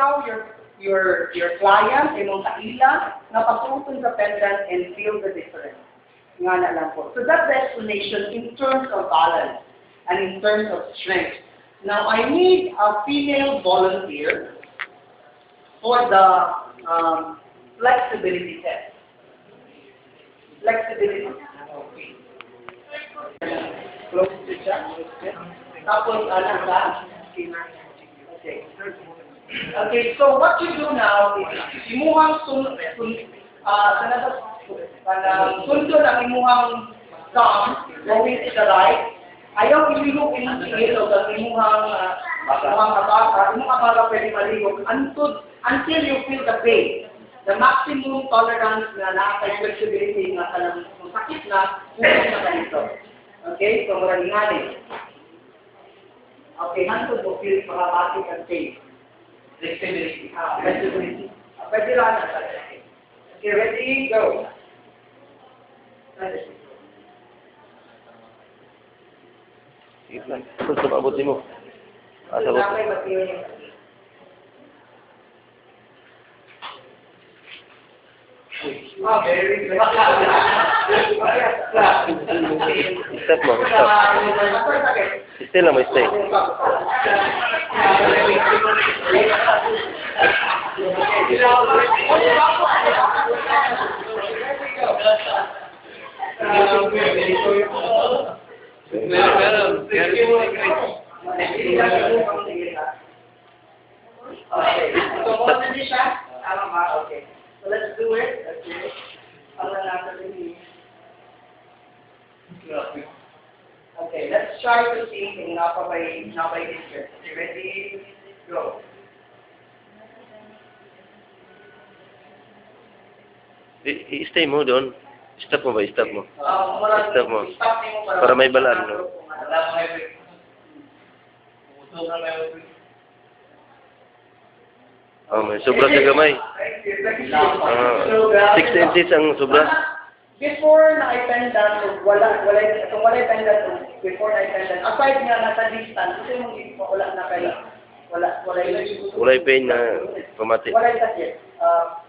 how your client, imong kaila, na pagtungtong sa pendant and feel the difference. Nga na lang po. So that's the explanation in terms of balance and in terms of strength. Now, I need a female volunteer for the flexibility test. Flexibility. Okay. Close to siya. Tapos, ano ba? Okay. Okay, so what you do now is, imuhang sundot ang imuhang thumb going to the right. Ayaw ilihog ilang ilog ang imuhang abaka pwede malihog until you feel the pain. The maximum tolerance na nakaka-flexibility na kanang sakit na, kung na ganito. Okay, so maraming okay, hantod mo feel makabati ang pain. Flexibility. Flexibility. Pwede lang na talaga. Okay, ready? Go. Sige lang. Gusto maabutin mo. Asa ba? Very good. Step mo. Step. Stay lang mo, stay. Okay. So let's do it. Okay. Okay, let's try to see kung napabay interest. Okay, ready? Go. I-stay mo doon. Stop mo ba? Stop mo. Stop mo. Para may balaan, no? Oh, may sobra sa gamay. 6 inches ang sobra. Before na i-pendant, wala pendant, before na i-pendant, aside nga nasa distance, kasi yung wala na kayo, Wala pain na pamati. wala yung sakit.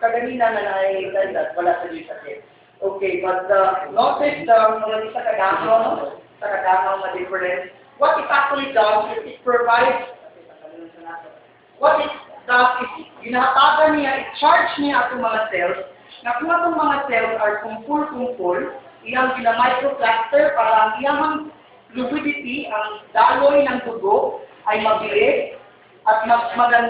Kaganina na na-pendant, wala sa yung sakit. Okay, but notice mga sa kagamaw na difference. What it actually does is it provides, what it does is, ginahatagan niya, i-charge niya atong mga cells, na kung atong mga cells are kumpul, iyang gina-microcluster para ang iyang fluidity, ang daloy ng dugo ay mabilis at mas maganda.